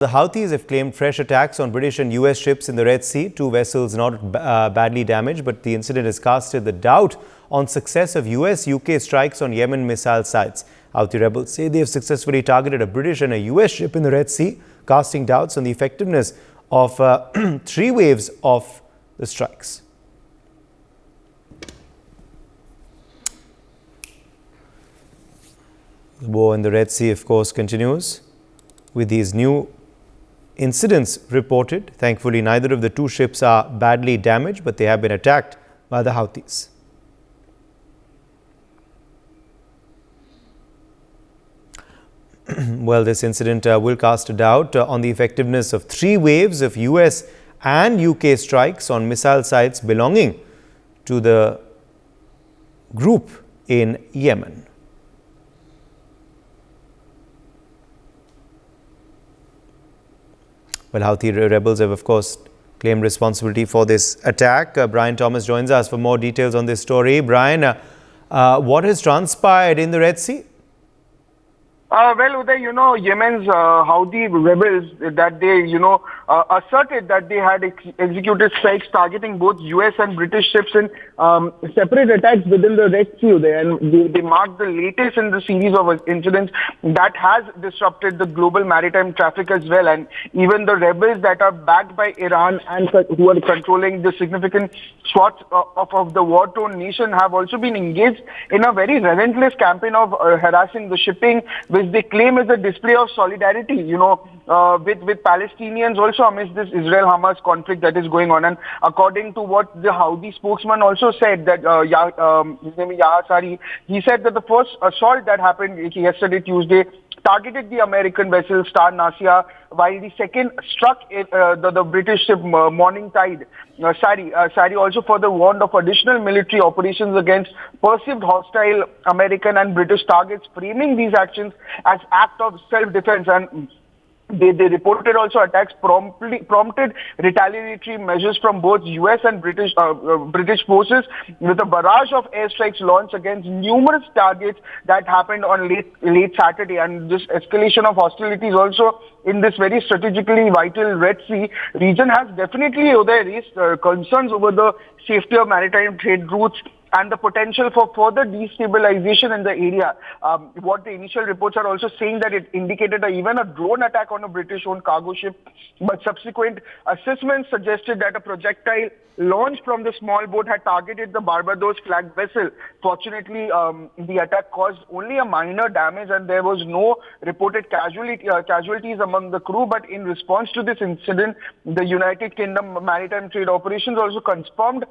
The Houthis have claimed fresh attacks on British and US ships in the Red Sea. Two vessels not badly damaged, but the incident has casted the doubt on success of US-UK strikes on Yemen missile sites. Houthi rebels say they have successfully targeted a British and a US ship in the Red Sea, casting doubts on the effectiveness of 3 waves of the strikes. The war in the Red Sea, of course, continues with these new incidents reported. Thankfully, neither of the two ships are badly damaged, but they have been attacked by the Houthis. Well, this incident will cast a doubt on the effectiveness of 3 waves of US and UK strikes on missile sites belonging to the group in Yemen. Well, Houthi rebels have, of course, claimed responsibility for this attack. Brian Thomas joins us for more details on this story. Brian, what has transpired in the Red Sea? Well, Uday, Yemen's Houthi rebels that they, asserted that they had executed strikes targeting both US and British ships in separate attacks within the Red Sea, Uday, and they marked the latest in the series of incidents that has disrupted the global maritime traffic as well. And even the rebels that are backed by Iran and who are controlling the significant swaths of the war-torn nation have also been engaged in a very relentless campaign of harassing the shipping, which they claim is a display of solidarity, with Palestinians also amidst this Israel-Hamas conflict that is going on. And according to what the Houthi spokesman also said, that his name is Yahya Sari, he said that the first assault that happened yesterday, Tuesday, targeted the American vessel Star Nasia, while the second struck the British ship Morning Tide. Sari also further warned of additional military operations against perceived hostile American and British targets, framing these actions as act of self-defense. And they reported also attacks prompted retaliatory measures from both US and British forces, with a barrage of airstrikes launched against numerous targets that happened on late Saturday. And this escalation of hostilities also in this very strategically vital Red Sea region has definitely raised concerns over the safety of maritime trade routes and the potential for further destabilization in the area. What the initial reports are also saying that it indicated even a drone attack on a British-owned cargo ship, but subsequent assessments suggested that a projectile launched from the small boat had targeted the Barbados-flagged vessel. Fortunately, the attack caused only a minor damage and there was no reported casualties among the crew. But in response to this incident, the United Kingdom Maritime Trade Operations also confirmed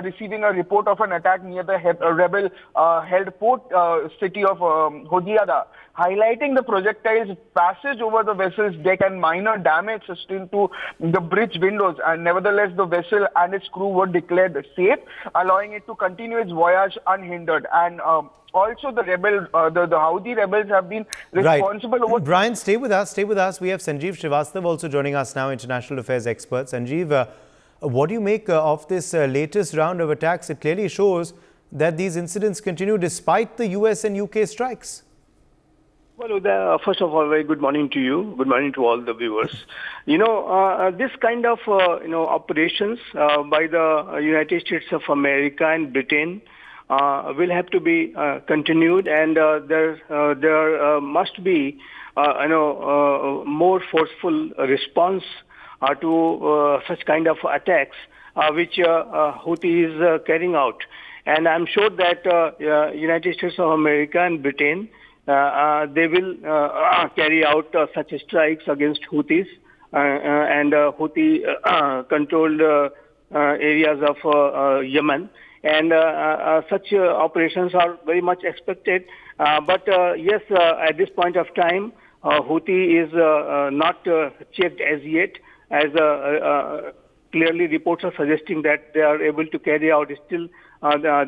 receiving a report of an attack near the rebel-held port city of Hodiada, highlighting the projectile's passage over the vessel's deck and minor damage sustained to the bridge windows. And nevertheless, the vessel and its crew were declared safe, allowing it to continue its voyage unhindered. And also the Houthi rebels have been responsible. Right. Brian, stay with us. We have Sanjeev Srivastav also joining us now, international affairs expert. Sanjeev, what do you make of this latest round of attacks? It clearly shows that these incidents continue despite the US and UK strikes. Well, first of all, very good morning to you. Good morning to all the viewers. This kind of, operations by the United States of America and Britain will have to be continued, and there must be, more forceful response to such kind of attacks which Houthi is carrying out. And I'm sure that United States of America and Britain, they will carry out such strikes against Houthis and Houthi-controlled areas of Yemen. And such operations are very much expected. But yes, at this point of time, Houthi is not checked as yet, as clearly reports are suggesting that they are able to carry out still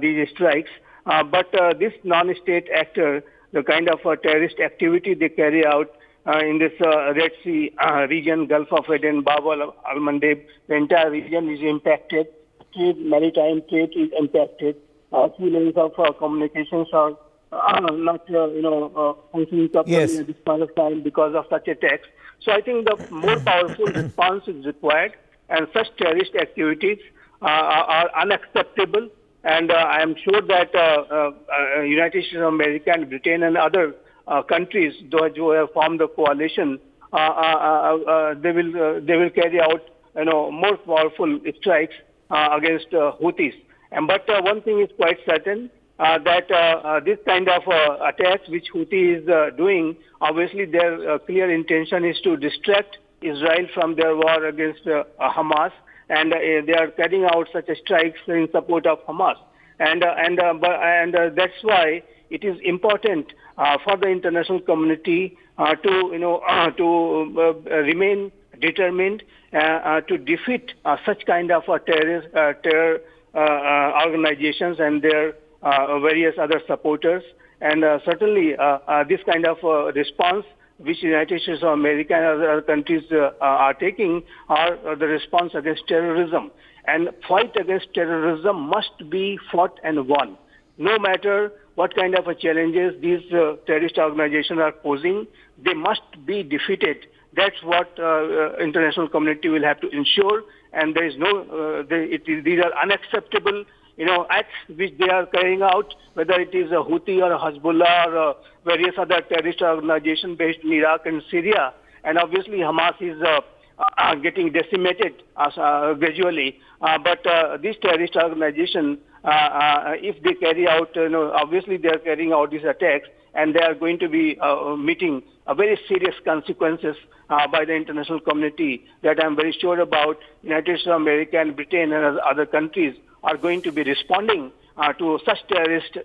these strikes. But this non-state actor, the kind of terrorist activity they carry out in this Red Sea region, Gulf of Aden, Bab al-Mandeb, the entire region is impacted. Maritime trade is impacted. Few lanes of communications are not, functioning properly at this point of time because of such attacks. So I think the more powerful response is required, and such terrorist activities are unacceptable. And I am sure that United States of America and Britain and other countries, those who have formed the coalition, they will carry out more powerful strikes against Houthis. But one thing is quite certain, that this kind of attacks which Houthi is doing, obviously their clear intention is to distract Israel from their war against Hamas, and they are carrying out such strikes in support of Hamas. And that's why it is important for the international community to remain determined to defeat such kind of terror organizations and their various other supporters. And certainly this kind of response which the United States of America and other countries are taking are the response against terrorism. And fight against terrorism must be fought and won. No matter what kind of challenges these terrorist organizations are posing, they must be defeated. That's what international community will have to ensure. And there is these are unacceptable acts which they are carrying out, whether it is a Houthi or a Hezbollah or various other terrorist organizations based in Iraq and Syria. And obviously Hamas is getting decimated gradually. But these terrorist organizations, if they carry out, obviously they are carrying out these attacks, and they are going to be meeting very serious consequences by the international community that I'm very sure about. United States of America and Britain and other countries are going to be responding to such terrorist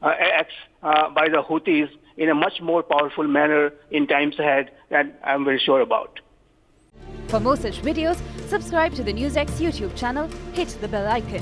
acts by the Houthis in a much more powerful manner in times ahead, that I'm very sure about. For more such videos, subscribe to the NewsX YouTube channel, hit the bell icon.